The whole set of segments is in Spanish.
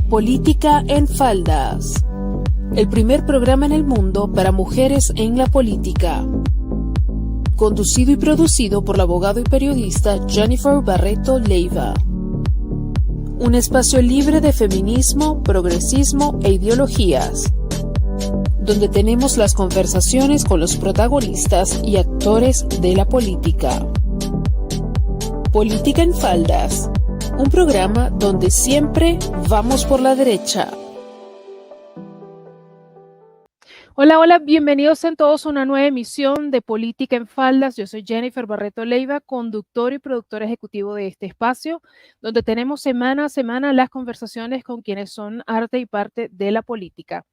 Política en Faldas, el primer programa en el mundo para mujeres en la política. Conducido y producido por la abogado y periodista Jennifer Barreto Leiva. Un espacio libre de feminismo, progresismo e ideologías, donde tenemos las conversaciones con los protagonistas y actores de la política. Política en Faldas, un programa donde siempre vamos por la derecha. Hola, hola, bienvenidos en todos a una nueva emisión de Política en Faldas. Yo soy Jennifer Barreto Leiva, conductor y productor ejecutivo de este espacio, donde tenemos semana a semana las conversaciones con quienes son arte y parte de la política.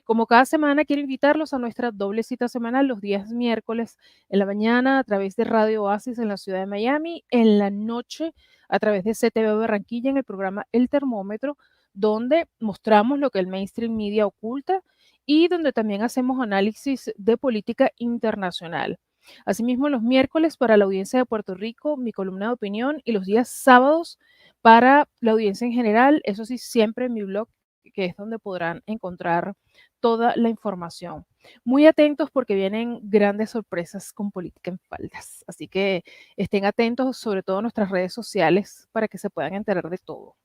Como cada semana, quiero invitarlos a nuestra doble cita semanal los días miércoles en la mañana a través de Radio Oasis en la ciudad de Miami, en la noche a través de CTV Barranquilla en el programa El Termómetro, donde mostramos lo que el mainstream media oculta y donde también hacemos análisis de política internacional. Asimismo, los miércoles para la audiencia de Puerto Rico, mi columna de opinión, y los días sábados para la audiencia en general, eso sí, siempre en mi blog, que es donde podrán encontrar toda la información. Muy atentos porque vienen grandes sorpresas con Política en Faldas. Así que estén atentos, sobre todo en nuestras redes sociales, para que se puedan enterar de todo.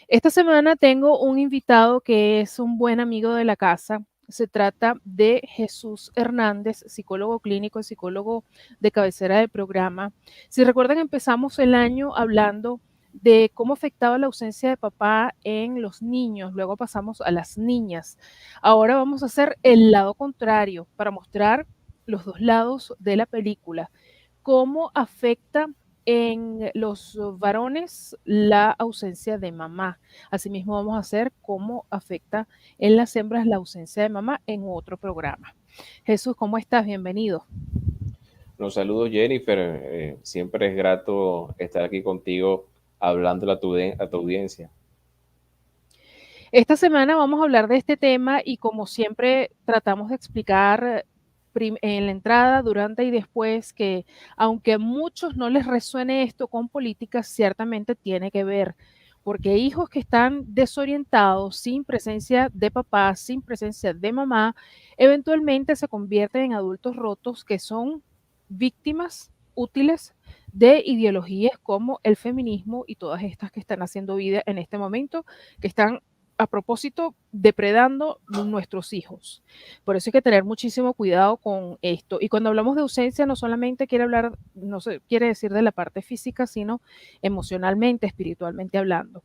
Esta semana tengo un invitado que es un buen amigo de la casa. Se trata de Jesús Hernández, psicólogo clínico y psicólogo de cabecera del programa. Si recuerdan, empezamos el año hablando de cómo afectaba la ausencia de papá en los niños, luego pasamos a las niñas. Ahora vamos a hacer el lado contrario para mostrar los dos lados de la película, cómo afecta en los varones la ausencia de mamá. Asimismo vamos a hacer cómo afecta en las hembras la ausencia de mamá en otro programa. Jesús, ¿cómo estás? Bienvenido. Los saludos, Jennifer. Siempre es grato estar aquí contigo hablando a tu audiencia. Esta semana vamos a hablar de este tema y como siempre tratamos de explicar en la entrada, durante y después que aunque a muchos no les resuene esto con política, ciertamente tiene que ver, porque hijos que están desorientados, sin presencia de papá, sin presencia de mamá, eventualmente se convierten en adultos rotos que son víctimas útiles de ideologías como el feminismo y todas estas que están haciendo vida en este momento, que están a propósito depredando nuestros hijos. Por eso hay que tener muchísimo cuidado con esto. Y cuando hablamos de ausencia, no solamente quiere decir de la parte física, sino emocionalmente, espiritualmente hablando.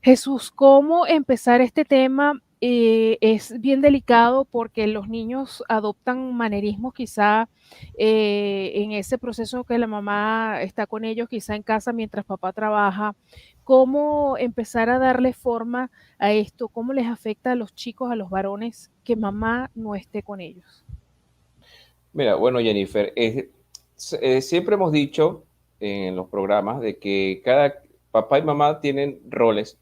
Jesús, ¿cómo empezar este tema? Es bien delicado porque los niños adoptan manerismos quizá en ese proceso que la mamá está con ellos, quizá en casa mientras papá trabaja. ¿Cómo empezar a darle forma a esto? ¿Cómo les afecta a los chicos, a los varones, que mamá no esté con ellos? Mira, bueno, Jennifer, siempre hemos dicho en los programas de que cada papá y mamá tienen roles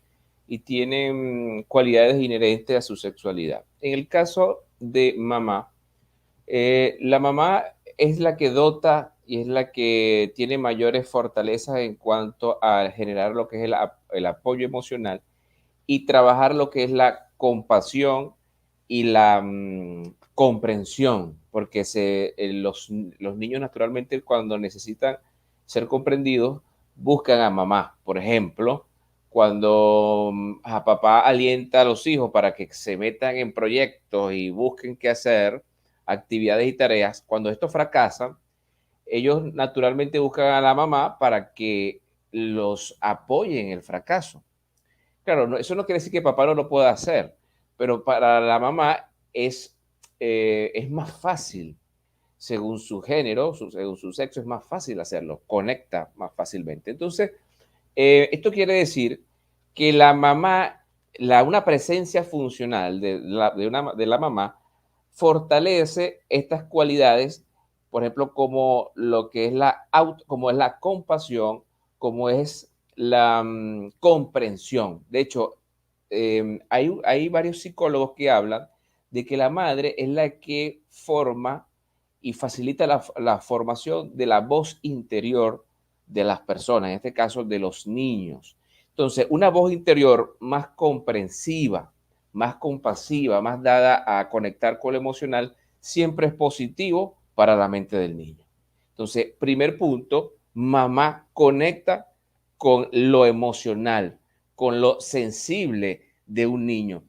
y tienen cualidades inherentes a su sexualidad. En el caso de mamá, la mamá es la que dota y es la que tiene mayores fortalezas en cuanto a generar lo que es el apoyo emocional y trabajar lo que es la compasión y la comprensión, porque los niños naturalmente cuando necesitan ser comprendidos buscan a mamá. Por ejemplo, cuando a papá alienta a los hijos para que se metan en proyectos y busquen qué hacer, actividades y tareas, cuando esto fracasa, ellos naturalmente buscan a la mamá para que los apoye en el fracaso. Claro, eso no quiere decir que papá no lo pueda hacer, pero para la mamá es más fácil, según su género, según su sexo, es más fácil hacerlo, conecta más fácilmente. Entonces, esto quiere decir que la mamá, una presencia funcional de la mamá, fortalece estas cualidades, por ejemplo, como lo que es como es la compasión, como es la comprensión. De hecho, hay varios psicólogos que hablan de que la madre es la que forma y facilita la formación de la voz interior de las personas, en este caso de los niños. Entonces, una voz interior más comprensiva, más compasiva, más dada a conectar con lo emocional, siempre es positivo para la mente del niño. Entonces, primer punto, mamá conecta con lo emocional, con lo sensible de un niño.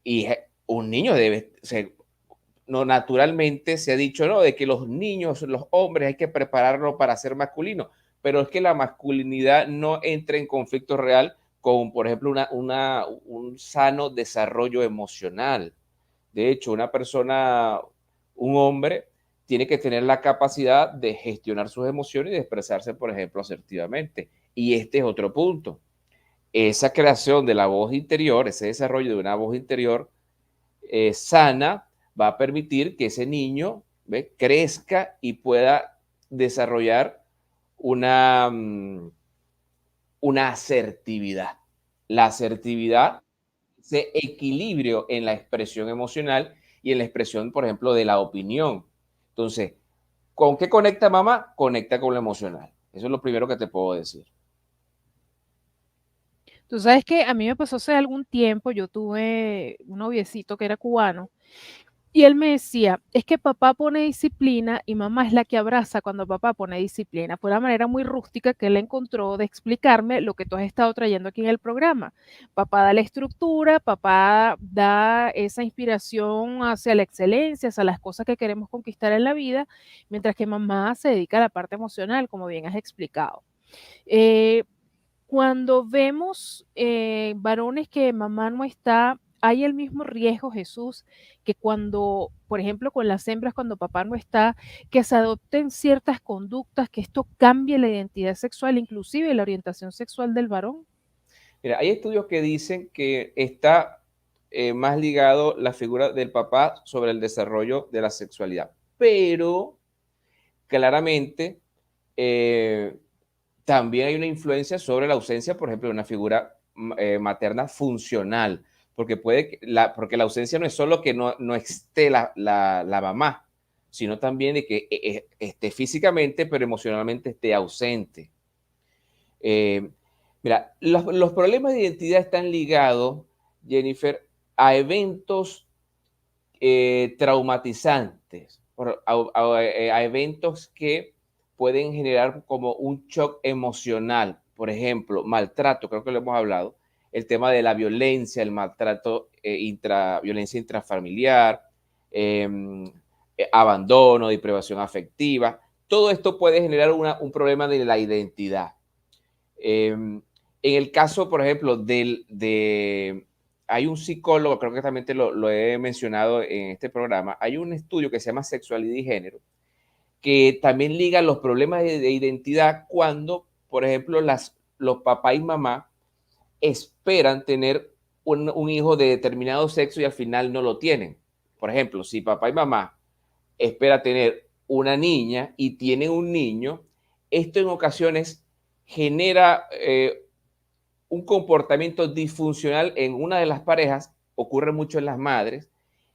Y un niño debe ser, no, naturalmente se ha dicho, ¿no? De que los niños, los hombres, hay que prepararlos para ser masculinos, pero es que la masculinidad no entra en conflicto real con, por ejemplo, un sano desarrollo emocional. De hecho, una persona, un hombre, tiene que tener la capacidad de gestionar sus emociones y de expresarse, por ejemplo, asertivamente. Y este es otro punto. Esa creación de la voz interior, ese desarrollo de una voz interior sana, va a permitir que ese niño, ¿ve?, crezca y pueda desarrollar una, una asertividad. La asertividad, ese equilibrio en la expresión emocional y en la expresión, por ejemplo, de la opinión. Entonces, ¿con qué conecta mamá? Conecta con lo emocional. Eso es lo primero que te puedo decir. Tú sabes que a mí me pasó hace algún tiempo, yo tuve un noviecito que era cubano y él me decía, es que papá pone disciplina y mamá es la que abraza cuando papá pone disciplina. Fue una manera muy rústica que él encontró de explicarme lo que tú has estado trayendo aquí en el programa. Papá da la estructura, papá da esa inspiración hacia la excelencia, hacia las cosas que queremos conquistar en la vida, mientras que mamá se dedica a la parte emocional, como bien has explicado. Eh, Cuando vemos, varones que mamá no está, hay el mismo riesgo, Jesús, que cuando, por ejemplo, con las hembras, cuando papá no está, que se adopten ciertas conductas, que esto cambie la identidad sexual, inclusive la orientación sexual del varón. Mira, hay estudios que dicen que está más ligado la figura del papá sobre el desarrollo de la sexualidad, pero claramente eh, también hay una influencia sobre la ausencia, por ejemplo, de una figura materna funcional, porque porque la ausencia no es solo que no esté la mamá, sino también de que esté físicamente, pero emocionalmente esté ausente. Eh, Mira, los problemas de identidad están ligados, Jennifer, a eventos traumatizantes, a eventos que pueden generar como un shock emocional. Por ejemplo, maltrato, creo que lo hemos hablado, el tema de la violencia, el maltrato, violencia intrafamiliar, abandono, deprivación afectiva. Todo esto puede generar un problema de la identidad. En el caso, por ejemplo, hay un psicólogo, creo que también lo he mencionado en este programa, hay un estudio que se llama Sexualidad y Género, que también liga los problemas de identidad cuando, por ejemplo, los papás y mamá esperan tener un hijo de determinado sexo y al final no lo tienen. Por ejemplo, si papá y mamá espera tener una niña y tienen un niño, esto en ocasiones genera un comportamiento disfuncional en una de las parejas, ocurre mucho en las madres,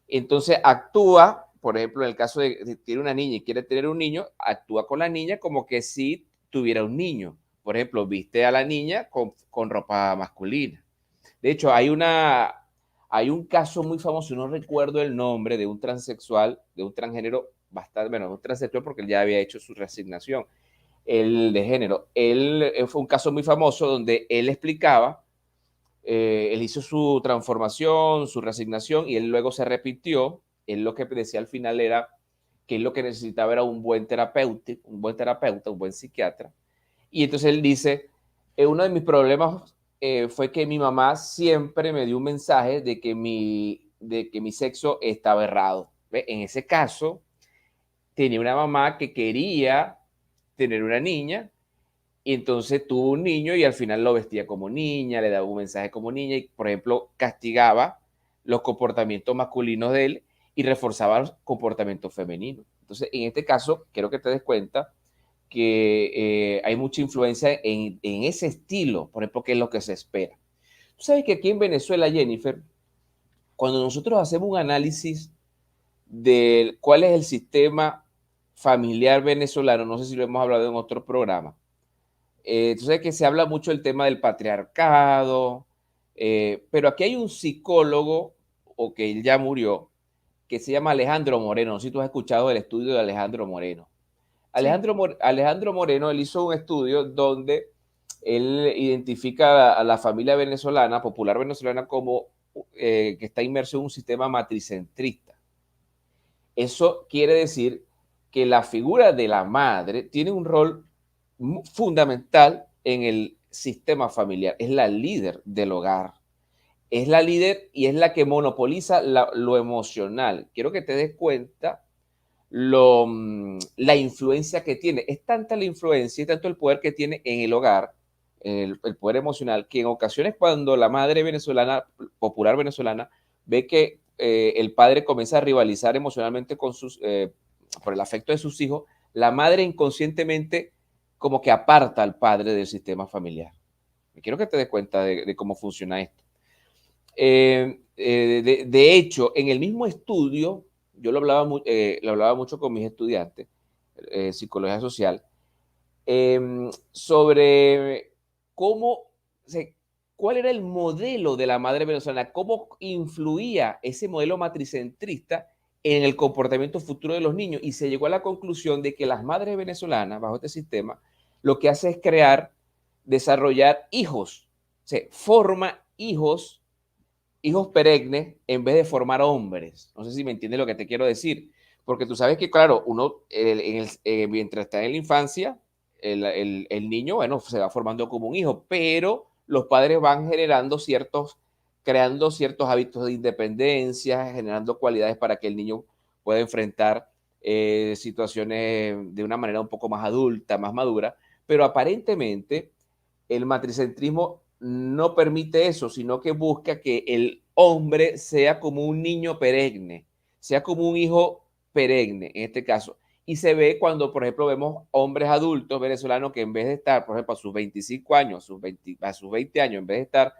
entonces actúa, por ejemplo, en el caso de que tiene una niña y quiere tener un niño, actúa con la niña como que si tuviera un niño. Por ejemplo, viste a la niña con ropa masculina. De hecho, hay un caso muy famoso, no recuerdo el nombre, de un transexual, de un transgénero bastante, bueno, un transexual porque él ya había hecho su reasignación, el de género. Él fue un caso muy famoso donde él explicaba, él hizo su transformación, su reasignación y él luego se repitió. Él lo que decía al final era que él lo que necesitaba era un buen psiquiatra. Y entonces él dice, uno de mis problemas fue que mi mamá siempre me dio un mensaje de que mi sexo estaba errado. ¿Ve? En ese caso, tenía una mamá que quería tener una niña y entonces tuvo un niño y al final lo vestía como niña, le daba un mensaje como niña y, por ejemplo, castigaba los comportamientos masculinos de él y reforzaba los comportamientos femeninos. Entonces, en este caso, quiero que te des cuenta que hay mucha influencia en ese estilo, por ejemplo, que es lo que se espera. Tú sabes que aquí en Venezuela, Jennifer, cuando nosotros hacemos un análisis de cuál es el sistema familiar venezolano, no sé si lo hemos hablado en otro programa, Entonces que se habla mucho del tema del patriarcado, pero aquí hay un psicólogo, o que él ya murió, que se llama Alejandro Moreno. No sé si tú has escuchado el estudio de Alejandro Moreno. Sí. Alejandro Moreno, él hizo un estudio donde él identifica a la familia venezolana, popular venezolana, como que está inmerso en un sistema matricentrista. Eso quiere decir que la figura de la madre tiene un rol fundamental en el sistema familiar. Es la líder del hogar. Es la líder y es la que monopoliza lo emocional. Quiero que te des cuenta la influencia que tiene. Es tanta la influencia y tanto el poder que tiene en el hogar, el poder emocional, que en ocasiones cuando la madre venezolana, popular venezolana, ve que el padre comienza a rivalizar emocionalmente por el afecto de sus hijos, la madre inconscientemente como que aparta al padre del sistema familiar. Quiero que te des cuenta de cómo funciona esto. De hecho, en el mismo estudio, yo lo hablaba mucho con mis estudiantes, psicología social, sobre cómo, o sea, cuál era el modelo de la madre venezolana, cómo influía ese modelo matricentrista en el comportamiento futuro de los niños. Y se llegó a la conclusión de que las madres venezolanas, bajo este sistema, lo que hace es desarrollar hijos, o sea, forma hijos perennes en vez de formar hombres. No sé si me entiendes lo que te quiero decir. Porque tú sabes que, claro, uno, mientras está en la infancia, el niño, bueno, se va formando como un hijo, pero los padres van creando ciertos hábitos de independencia, generando cualidades para que el niño pueda enfrentar situaciones de una manera un poco más adulta, más madura, pero aparentemente el matricentrismo no permite eso, sino que busca que el hombre sea como un niño perenne, sea como un hijo perenne en este caso. Y se ve cuando, por ejemplo, vemos hombres adultos venezolanos que en vez de estar, por ejemplo, a sus 25 años, a sus 20 años, en vez de estar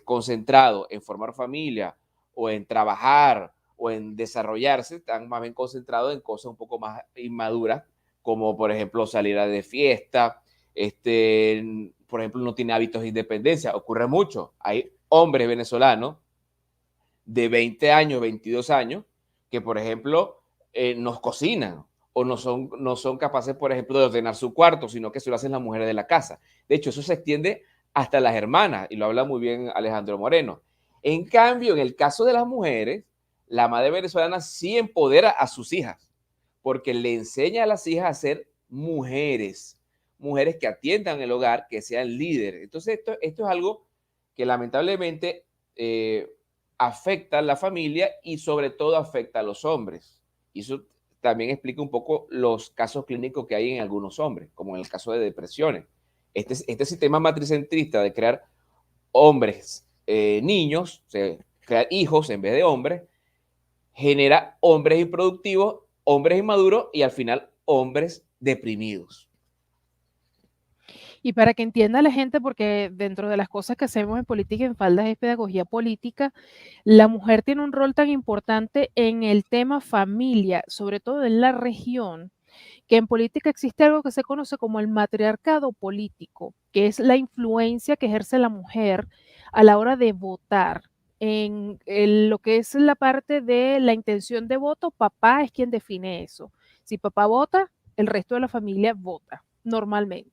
concentrados en formar familia o en trabajar o en desarrollarse, están más bien concentrados en cosas un poco más inmaduras, como por ejemplo salir a de fiesta, por ejemplo, no tiene hábitos de independencia. Ocurre mucho. Hay hombres venezolanos de 20 años, 22 años, que por ejemplo nos cocinan o no son capaces, por ejemplo, de ordenar su cuarto, sino que se lo hacen las mujeres de la casa. De hecho, eso se extiende hasta las hermanas, y lo habla muy bien Alejandro Moreno. En cambio, en el caso de las mujeres, la madre venezolana sí empodera a sus hijas, porque le enseña a las hijas a ser mujeres que atiendan el hogar, que sean líderes. Entonces, esto es algo que lamentablemente afecta a la familia y sobre todo afecta a los hombres. Y eso también explica un poco los casos clínicos que hay en algunos hombres, como en el caso de depresiones. Este sistema matricentrista de crear hombres, niños, o sea, crear hijos en vez de hombres, genera hombres improductivos, hombres inmaduros y al final hombres deprimidos. Y para que entienda la gente, porque dentro de las cosas que hacemos en Política en Faldas es pedagogía política, la mujer tiene un rol tan importante en el tema familia, sobre todo en la región, que en política existe algo que se conoce como el matriarcado político, que es la influencia que ejerce la mujer a la hora de votar. En lo que es la parte de la intención de voto, papá es quien define eso. Si papá vota, el resto de la familia vota, normalmente.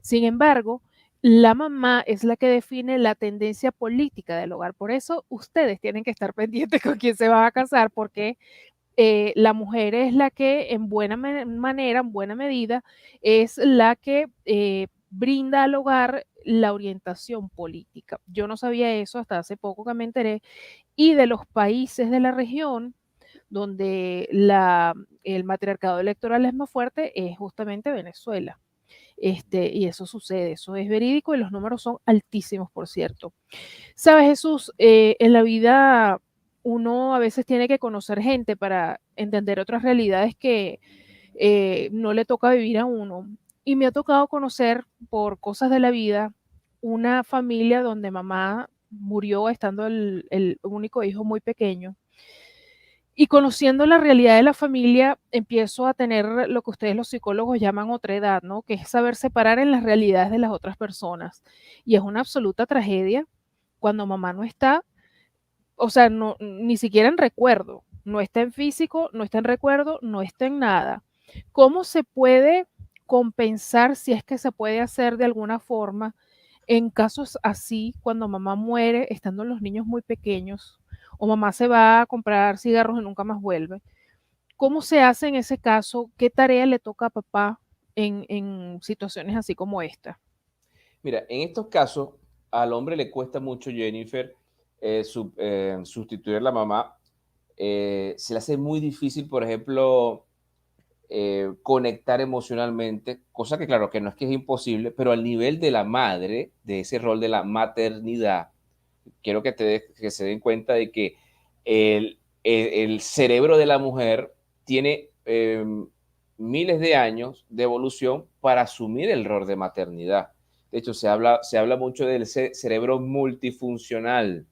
Sin embargo, la mamá es la que define la tendencia política del hogar. Por eso ustedes tienen que estar pendientes con quién se van a casar, porque la mujer es la que en buena manera, en buena medida, es la que brinda al hogar la orientación política. Yo no sabía eso hasta hace poco que me enteré. Y de los países de la región donde el matriarcado electoral es más fuerte es justamente Venezuela. Y eso sucede, eso es verídico y los números son altísimos, por cierto. Sabes, Jesús, en la vida uno a veces tiene que conocer gente para entender otras realidades que no le toca vivir a uno. Y me ha tocado conocer por cosas de la vida una familia donde mamá murió estando el único hijo muy pequeño. Y conociendo la realidad de la familia, empiezo a tener lo que ustedes los psicólogos llaman otredad, ¿no? Que es saber separar en las realidades de las otras personas. Y es una absoluta tragedia cuando mamá no está, o sea, no, ni siquiera en recuerdo, no está en físico, no está en recuerdo, no está en nada. ¿Cómo se puede compensar, si es que se puede hacer de alguna forma, en casos así, cuando mamá muere, estando los niños muy pequeños, o mamá se va a comprar cigarros y nunca más vuelve? ¿Cómo se hace en ese caso? ¿Qué tarea le toca a papá en situaciones así como esta? Mira, en estos casos al hombre le cuesta mucho, Jennifer, sustituir a la mamá. Se le hace muy difícil, por ejemplo, conectar emocionalmente, cosa que claro que no es que es imposible, pero al nivel de la madre, de ese rol de la maternidad, quiero que se den cuenta de que el cerebro de la mujer tiene miles de años de evolución para asumir el rol de maternidad. De hecho, se habla mucho del cerebro multifuncional,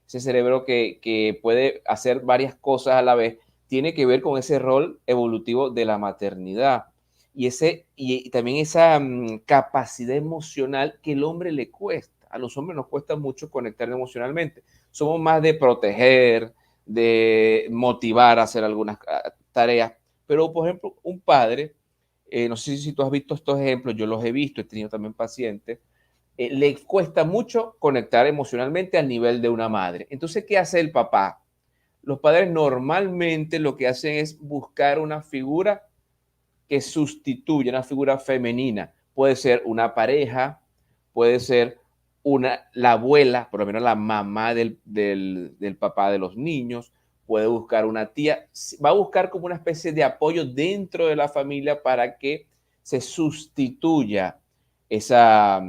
ese cerebro que puede hacer varias cosas a la vez, tiene que ver con ese rol evolutivo de la maternidad y también esa capacidad emocional que el hombre le cuesta. A los hombres nos cuesta mucho conectar emocionalmente. Somos más de proteger, de motivar a hacer algunas tareas. Pero, por ejemplo, un padre, no sé si tú has visto estos ejemplos, yo los he visto, he tenido también pacientes, le cuesta mucho conectar emocionalmente al nivel de una madre. Entonces, ¿qué hace el papá? Los padres normalmente lo que hacen es buscar una figura que sustituya, una figura femenina. Puede ser una pareja, puede ser la abuela, por lo menos la mamá del papá de los niños, puede buscar una tía, va a buscar como una especie de apoyo dentro de la familia para que se sustituya esa,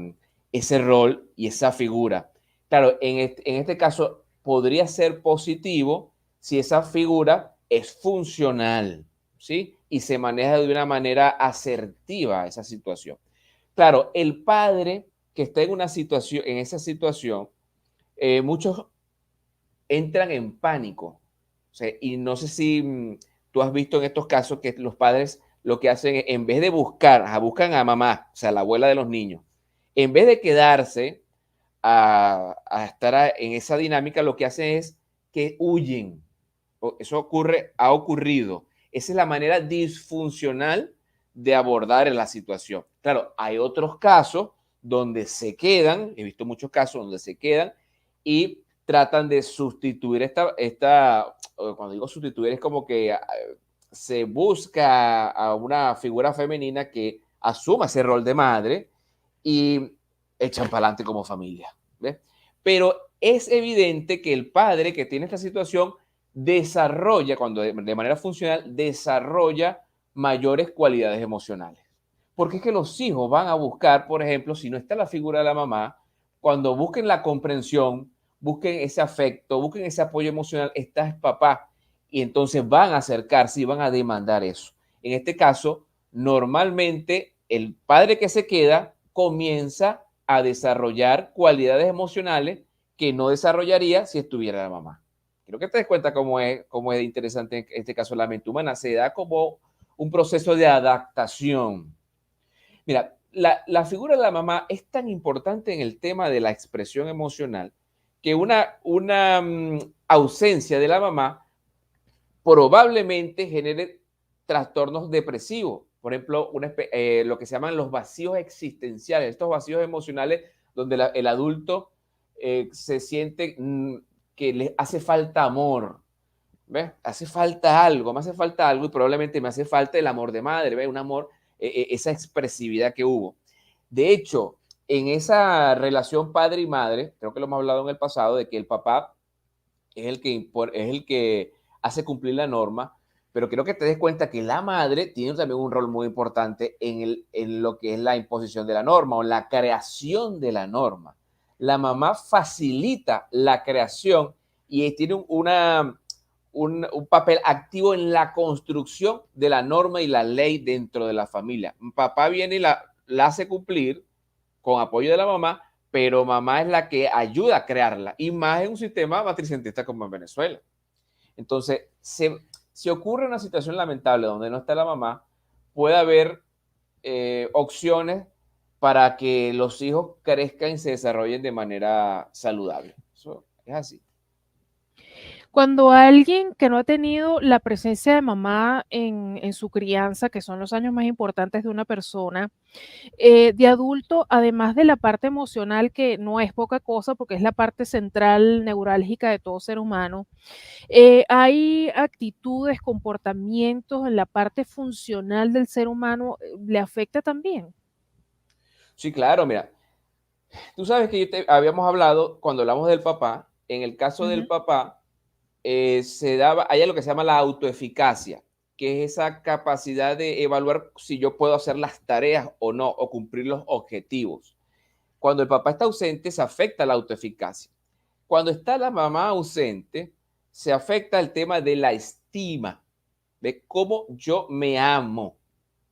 ese rol y esa figura. Claro, en este caso podría ser positivo si esa figura es funcional, ¿sí? Y se maneja de una manera asertiva esa situación. Claro, el padre que está en una situación, en esa situación, muchos entran en pánico. O sea, y no sé si tú has visto en estos casos que los padres lo que hacen es, en vez de buscan a mamá, o sea, la abuela de los niños, en vez de quedarse a estar en esa dinámica, lo que hacen es que huyen. Eso ha ocurrido. Esa es la manera disfuncional de abordar la situación. Claro, hay otros casos donde se quedan, he visto muchos casos donde se quedan y tratan de sustituir cuando digo sustituir es como que se busca a una figura femenina que asuma ese rol de madre y echan para adelante como familia. ¿Ves? Pero es evidente que el padre que tiene esta situación desarrolla, cuando de manera funcional, desarrolla mayores cualidades emocionales. Porque es que los hijos van a buscar, por ejemplo, si no está la figura de la mamá, cuando busquen la comprensión, busquen ese afecto, busquen ese apoyo emocional, está el papá. Y entonces van a acercarse y van a demandar eso. En este caso, normalmente el padre que se queda comienza a desarrollar cualidades emocionales que no desarrollaría si estuviera la mamá. Quiero que te des cuenta cómo es interesante en este caso la mente humana. Se da como un proceso de adaptación. Mira, la figura de la mamá es tan importante en el tema de la expresión emocional que una ausencia de la mamá probablemente genere trastornos depresivos. Por ejemplo, lo que se llaman los vacíos existenciales, estos vacíos emocionales donde el adulto se siente que le hace falta amor, ¿ves? Hace falta algo, me hace falta algo y probablemente me hace falta el amor de madre, ¿ves? Un amor, esa expresividad que hubo. De hecho, en esa relación padre y madre, creo que lo hemos hablado en el pasado, de que el papá es el que hace cumplir la norma, pero quiero que te des cuenta que la madre tiene también un rol muy importante en lo que es la imposición de la norma o la creación de la norma. La mamá facilita la creación y tiene un papel activo en la construcción de la norma y la ley dentro de la familia. Papá viene y la hace cumplir con apoyo de la mamá, pero mamá es la que ayuda a crearla, y más en un sistema matricentista como en Venezuela. Entonces, si ocurre una situación lamentable donde no está la mamá, puede haber opciones para que los hijos crezcan y se desarrollen de manera saludable. Eso es así. Cuando alguien que no ha tenido la presencia de mamá en su crianza, que son los años más importantes de una persona, de adulto, además de la parte emocional, que no es poca cosa porque es la parte central neurálgica de todo ser humano, hay actitudes, comportamientos en la parte funcional del ser humano, ¿le afecta también? Sí, claro, mira, tú sabes que habíamos hablado cuando hablamos del papá, en el caso del Ujú. papá, se daba, hay algo que se llama la autoeficacia, que es esa capacidad de evaluar si yo puedo hacer las tareas o no, o cumplir los objetivos. Cuando el papá está ausente, se afecta la autoeficacia. Cuando está la mamá ausente, se afecta el tema de la estima, de cómo yo me amo,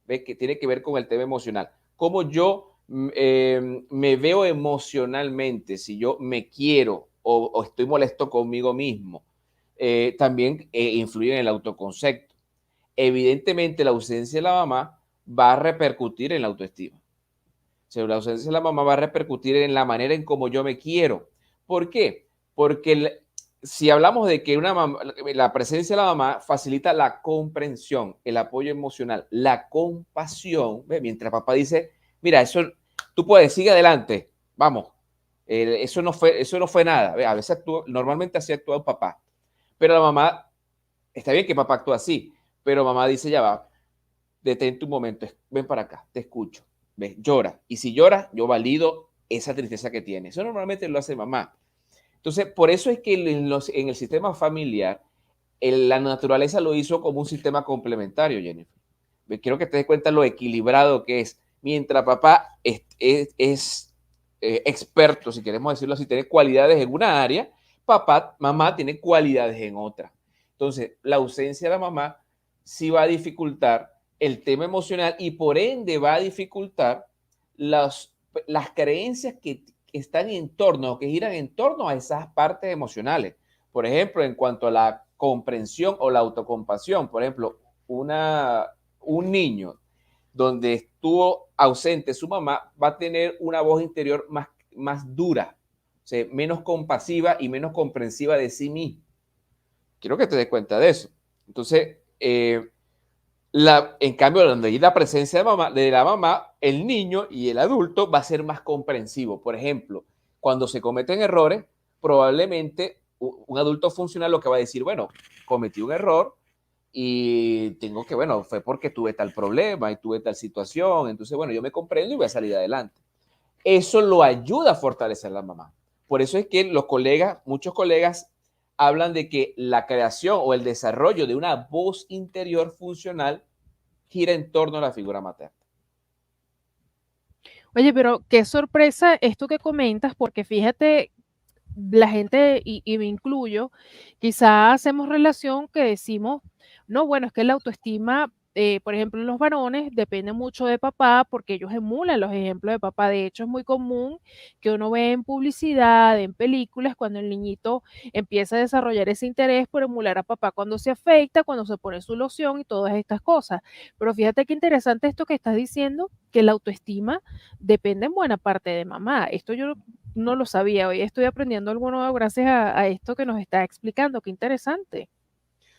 ¿ve? Que tiene que ver con el tema emocional. Cómo yo me veo emocionalmente, si yo me quiero o estoy molesto conmigo mismo. También influye en el autoconcepto. Evidentemente, la ausencia de la mamá va a repercutir en la autoestima. O sea, la ausencia de la mamá va a repercutir en la manera en cómo yo me quiero. ¿Por qué? Porque si hablamos de que la presencia de la mamá facilita la comprensión, el apoyo emocional, la compasión, ¿ve? Mientras papá dice, mira, eso tú puedes, sigue adelante, vamos, eso no fue nada. ¿Ve? A veces normalmente así actúa un papá, pero la mamá, está bien que papá actúa así, pero mamá dice, ya va, detente un momento, ven para acá, te escucho, ves, llora. Y si llora, yo valido esa tristeza que tiene. Eso normalmente lo hace mamá. Entonces, por eso es que en el sistema familiar, la naturaleza lo hizo como un sistema complementario, Jennifer. Quiero que te des cuenta lo equilibrado que es. Mientras papá es experto, si queremos decirlo así, tiene cualidades en una área, mamá tiene cualidades en otra. Entonces, la ausencia de la mamá sí va a dificultar el tema emocional y por ende va a dificultar las creencias que están en torno, que giran en torno a esas partes emocionales. Por ejemplo, en cuanto a la comprensión o la autocompasión, por ejemplo, un niño donde estuvo ausente su mamá va a tener una voz interior más dura, o sea, menos compasiva y menos comprensiva de sí mismo. Quiero que te des cuenta de eso. Entonces, en cambio, donde hay la presencia de la mamá, el niño y el adulto va a ser más comprensivo. Por ejemplo, cuando se cometen errores, probablemente un adulto funcional lo que va a decir, bueno, cometí un error y tengo que, bueno, fue porque tuve tal problema y tuve tal situación, entonces, bueno, yo me comprendo y voy a salir adelante. Eso lo ayuda a fortalecer a la mamá. Por eso es que muchos colegas hablan de que la creación o el desarrollo de una voz interior funcional gira en torno a la figura materna. Oye, pero qué sorpresa esto que comentas, porque fíjate, la gente, y me incluyo, quizá hacemos relación que decimos, no, bueno, es que la autoestima, por ejemplo, en los varones depende mucho de papá porque ellos emulan los ejemplos de papá. De hecho, es muy común que uno ve en publicidad, en películas, cuando el niñito empieza a desarrollar ese interés por emular a papá cuando se afeita, cuando se pone su loción y todas estas cosas. Pero fíjate qué interesante esto que estás diciendo, que la autoestima depende en buena parte de mamá. Esto yo no lo sabía. Hoy estoy aprendiendo algo nuevo gracias a esto que nos está explicando. Qué interesante.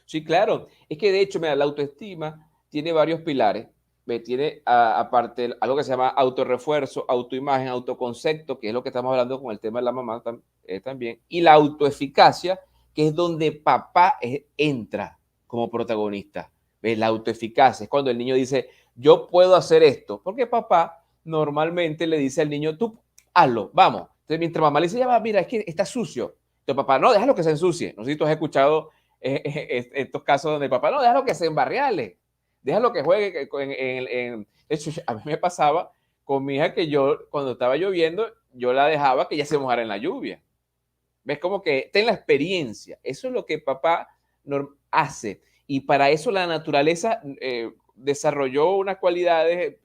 Sí, claro. Es que de hecho, mira, la autoestima tiene varios pilares. Tiene aparte algo que se llama autorrefuerzo, autoimagen, autoconcepto, que es lo que estamos hablando con el tema de la mamá también, y la autoeficacia, que es donde papá entra como protagonista. ¿Ves? La autoeficacia es cuando el niño dice, yo puedo hacer esto, porque papá normalmente le dice al niño, tú hazlo, vamos. Entonces, mientras mamá le dice, ya va, mira, es que está sucio. Entonces, papá, no, déjalo que se ensucie. No sé si tú has escuchado estos casos donde el papá, no, déjalo que se embarriale, déjalo que juegue. De hecho, a mí me pasaba con mi hija que yo, cuando estaba lloviendo, yo la dejaba que ella se mojara en la lluvia. ¿Ves? Como que ten la experiencia. Eso es lo que papá hace. Y para eso la naturaleza desarrolló unas cualidades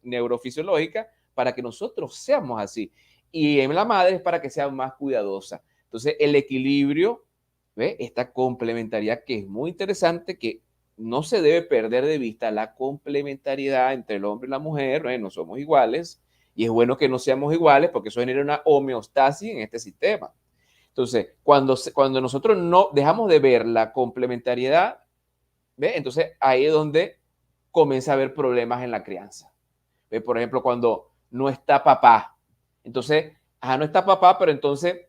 neurofisiológicas para que nosotros seamos así. Y en la madre es para que sea más cuidadosa. Entonces, el equilibrio ¿Ve? Esta complementariedad que es muy interesante, que no se debe perder de vista la complementariedad entre el hombre y la mujer, ¿no? No somos iguales, y es bueno que no seamos iguales porque eso genera una homeostasis en este sistema. Entonces, cuando nosotros no dejamos de ver la complementariedad, ¿ve? Entonces ahí es donde comienza a haber problemas en la crianza. ¿Ve? Por ejemplo, cuando no está papá. Entonces, no está papá, pero entonces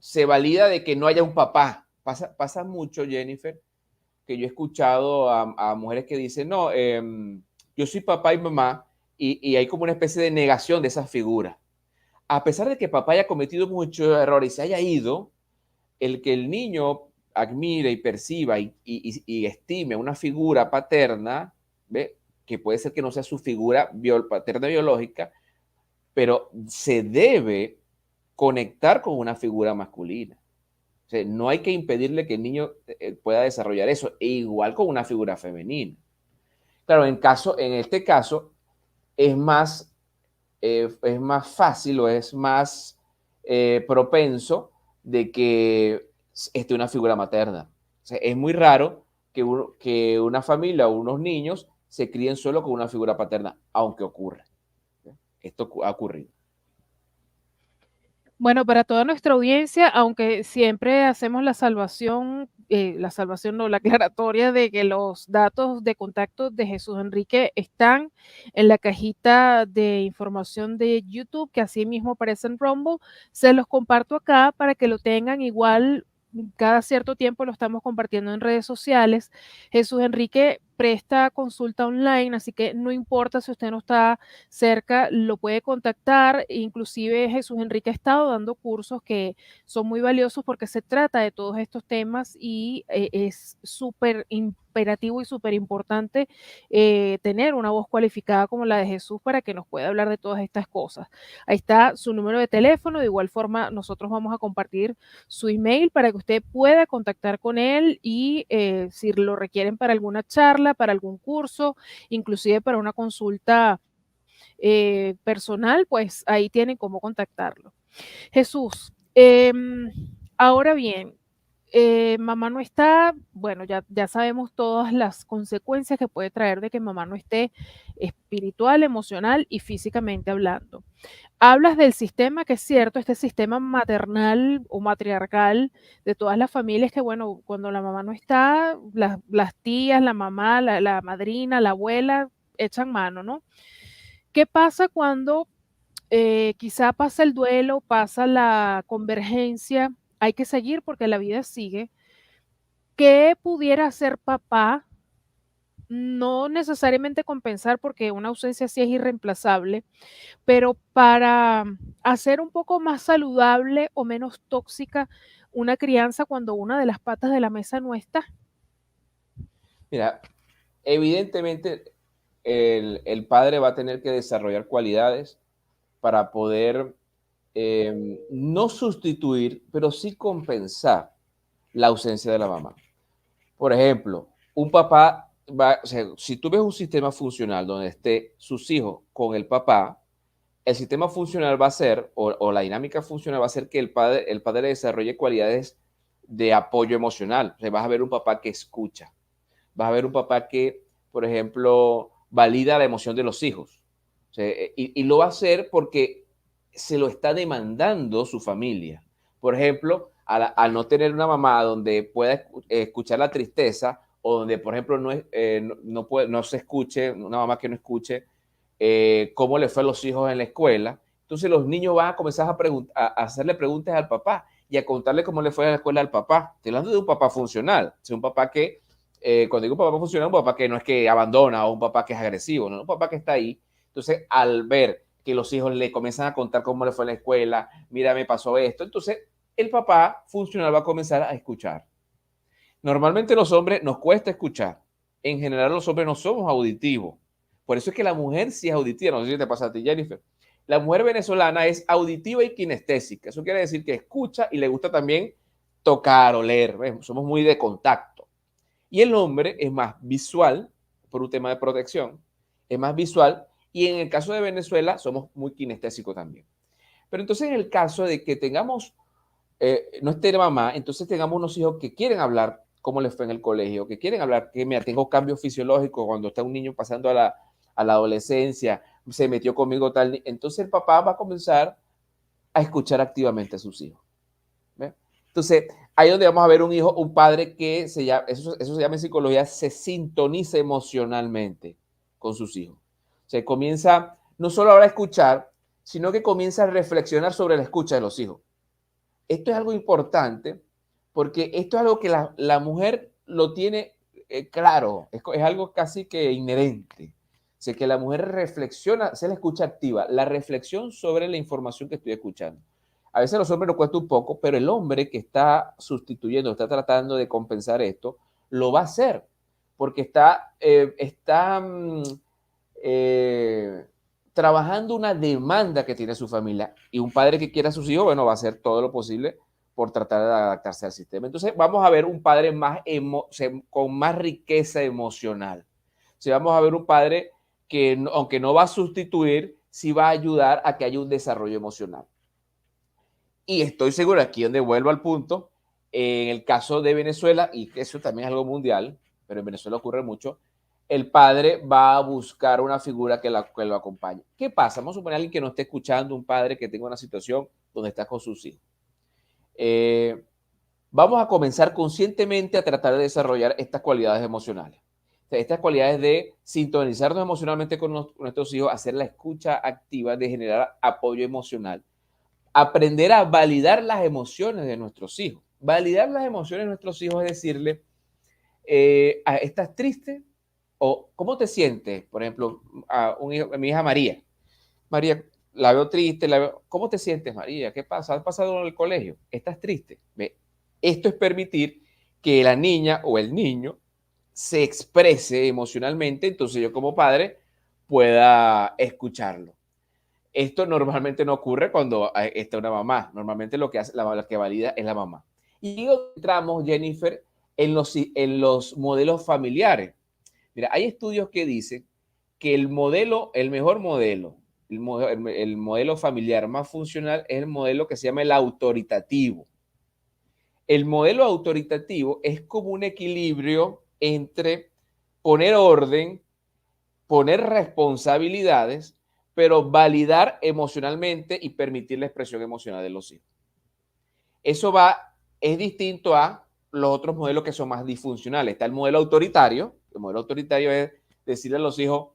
se valida de que no haya un papá. Pasa mucho, Jennifer, que yo he escuchado a mujeres que dicen, no, yo soy papá y mamá, y hay como una especie de negación de esa figura. A pesar de que papá haya cometido muchos errores y se haya ido, el que el niño admire y perciba y estime una figura paterna, ¿ve? Que puede ser que no sea su figura paterna biológica, pero se debe conectar con una figura masculina. O sea, no hay que impedirle que el niño pueda desarrollar eso, e igual con una figura femenina. Claro, en este caso es más fácil o es más propenso de que esté una figura materna. O sea, es muy raro que una familia o unos niños se críen solo con una figura paterna, aunque ocurra. Esto ha ocurrido. Bueno, para toda nuestra audiencia, aunque siempre hacemos la salvación no, la aclaratoria de que los datos de contacto de Jesús Enrique están en la cajita de información de YouTube, que así mismo aparece en Rumble, se los comparto acá para que lo tengan igual. Cada cierto tiempo lo estamos compartiendo en redes sociales. Jesús Enrique presta consulta online, así que no importa si usted no está cerca, lo puede contactar. Inclusive Jesús Enrique ha estado dando cursos que son muy valiosos porque se trata de todos estos temas y es súper imperativo y súper importante tener una voz cualificada como la de Jesús para que nos pueda hablar de todas estas cosas. Ahí está su número de teléfono. De igual forma, nosotros vamos a compartir su email para que usted pueda contactar con él y si lo requieren para alguna charla, para algún curso, inclusive para una consulta personal, pues ahí tienen cómo contactarlo. Jesús, ahora bien, mamá no está, bueno, ya sabemos todas las consecuencias que puede traer de que mamá no esté espiritual, emocional y físicamente hablando. Hablas del sistema, que es cierto, este sistema maternal o matriarcal de todas las familias que, bueno, cuando la mamá no está, las tías, la mamá, la madrina, la abuela echan mano, ¿no? ¿Qué pasa cuando quizá pasa el duelo, pasa la convergencia, hay que seguir porque la vida sigue? ¿Qué pudiera hacer papá? No necesariamente compensar porque una ausencia sí es irreemplazable, pero para hacer un poco más saludable o menos tóxica una crianza cuando una de las patas de la mesa no está. Mira, evidentemente el padre va a tener que desarrollar cualidades para poder no sustituir, pero sí compensar la ausencia de la mamá. Por ejemplo, un papá o sea, si tú ves un sistema funcional donde esté sus hijos con el papá, el sistema funcional va a ser, o la dinámica funcional va a ser que el padre desarrolle cualidades de apoyo emocional. O sea, vas a ver un papá que escucha, vas a ver un papá que, por ejemplo, valida la emoción de los hijos. O sea, y lo va a hacer porque se lo está demandando su familia. Por ejemplo, al no tener una mamá donde pueda escuchar la tristeza o donde, por ejemplo, no se escuche, una mamá que no escuche cómo le fue a los hijos en la escuela, entonces los niños van a comenzar a hacerle preguntas al papá y a contarle cómo le fue a la escuela al papá. Estoy hablando de un papá funcional, es un papá que, cuando digo papá funcional, un papá que no es que abandona o un papá que es agresivo, no, un papá que está ahí. Entonces, al ver que los hijos le comienzan a contar cómo le fue en la escuela, mira, me pasó esto, entonces el papá funcional va a comenzar a escuchar. Normalmente los hombres nos cuesta escuchar. En general los hombres no somos auditivos. Por eso es que la mujer sí es auditiva. No sé si te pasa a ti, Jennifer. La mujer venezolana es auditiva y kinestésica. Eso quiere decir que escucha y le gusta también tocar, oler. Somos muy de contacto. Y el hombre es más visual, por un tema de protección, es más visual. Y en el caso de Venezuela somos muy kinestésicos también. Pero entonces en el caso de que tengamos no esté la mamá, entonces tengamos unos hijos que quieren hablar cómo les fue en el colegio, que quieren hablar que, mira, tengo cambios fisiológicos cuando está un niño pasando a la adolescencia, se metió conmigo tal. Entonces el papá va a comenzar a escuchar activamente a sus hijos. ¿Ve? Entonces, ahí es donde vamos a ver un hijo, un padre que se llama, eso se llama en psicología, se sintoniza emocionalmente con sus hijos. O sea, comienza no solo ahora a escuchar, sino que comienza a reflexionar sobre la escucha de los hijos. Esto es algo importante porque esto es algo que la mujer lo tiene claro, es algo casi que inherente. O sea, que la mujer reflexiona, se la escucha activa, la reflexión sobre la información que estoy escuchando. A veces a los hombres nos cuesta un poco, pero el hombre que está sustituyendo, está tratando de compensar esto, lo va a hacer, porque eh, trabajando una demanda que tiene su familia. Y un padre que quiera a sus hijos, bueno, va a hacer todo lo posible por tratar de adaptarse al sistema. Entonces, vamos a ver un padre con más riqueza emocional. O sea, vamos a ver un padre que, aunque no va a sustituir, sí va a ayudar a que haya un desarrollo emocional. Y estoy seguro, aquí donde vuelvo al punto, en el caso de Venezuela, y que eso también es algo mundial, pero en Venezuela ocurre mucho, el padre va a buscar una figura que lo acompañe. ¿Qué pasa? Vamos a suponer a alguien que no esté escuchando, un padre que tenga una situación donde está con sus hijos. Vamos a comenzar conscientemente a tratar de desarrollar estas cualidades emocionales. O sea, estas cualidades de sintonizarnos emocionalmente con nuestros hijos, hacer la escucha activa, de generar apoyo emocional, aprender a validar las emociones de nuestros hijos. Validar las emociones de nuestros hijos es decirle, ¿estás triste? O ¿cómo te sientes? Por ejemplo, a mi hija María. María, la veo triste, ¿cómo te sientes, María? ¿Qué pasa? ¿Has pasado en el colegio? ¿Estás triste? ¿Ve? Esto es permitir que la niña o el niño se exprese emocionalmente, entonces yo como padre pueda escucharlo. Esto normalmente no ocurre cuando está una mamá. Normalmente lo que hace, la que valida es la mamá. Y entramos, Jennifer, en los modelos familiares. Mira, hay estudios que dicen que el mejor modelo, el modelo familiar más funcional es el modelo que se llama el autoritativo. El modelo autoritativo es como un equilibrio entre poner orden, poner responsabilidades, pero validar emocionalmente y permitir la expresión emocional de los hijos. Eso es distinto a los otros modelos que son más disfuncionales. Está el modelo autoritario. El modelo autoritario es decirle a los hijos,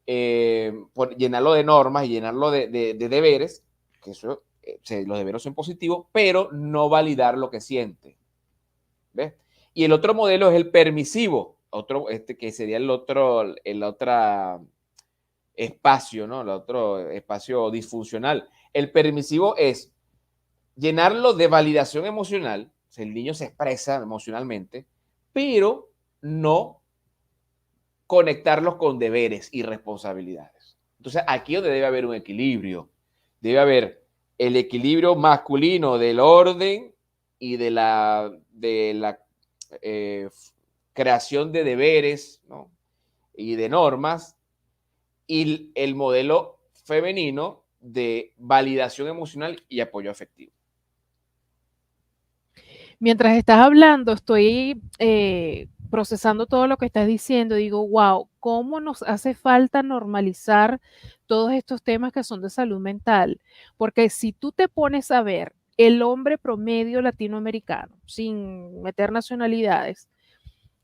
llenarlo de normas y llenarlo de deberes, que eso, los deberes son positivos, pero no validar lo que siente. ¿Ves? Y el otro modelo es el permisivo, que sería el otro espacio, ¿no? El otro espacio disfuncional. El permisivo es llenarlo de validación emocional, o sea, el niño se expresa emocionalmente, pero no conectarlos con deberes y responsabilidades. Entonces, aquí es donde debe haber un equilibrio. Debe haber el equilibrio masculino del orden y de la creación de deberes, ¿no? Y de normas, y el modelo femenino de validación emocional y apoyo afectivo. Mientras estás hablando, estoy procesando todo lo que estás diciendo. Digo, wow, ¿cómo nos hace falta normalizar todos estos temas que son de salud mental? Porque si tú te pones a ver el hombre promedio latinoamericano, sin meter nacionalidades,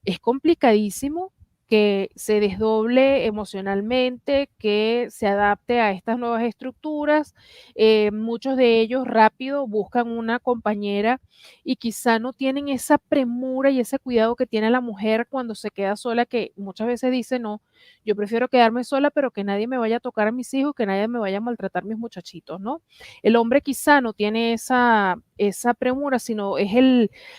es complicadísimo que se desdoble emocionalmente, que se adapte a estas nuevas estructuras. Muchos de ellos rápido buscan una compañera y quizá no tienen esa premura y ese cuidado que tiene la mujer cuando se queda sola, que muchas veces dice, no, yo prefiero quedarme sola, pero que nadie me vaya a tocar a mis hijos, que nadie me vaya a maltratar a mis muchachitos, ¿no? El hombre quizá no tiene esa premura, sino es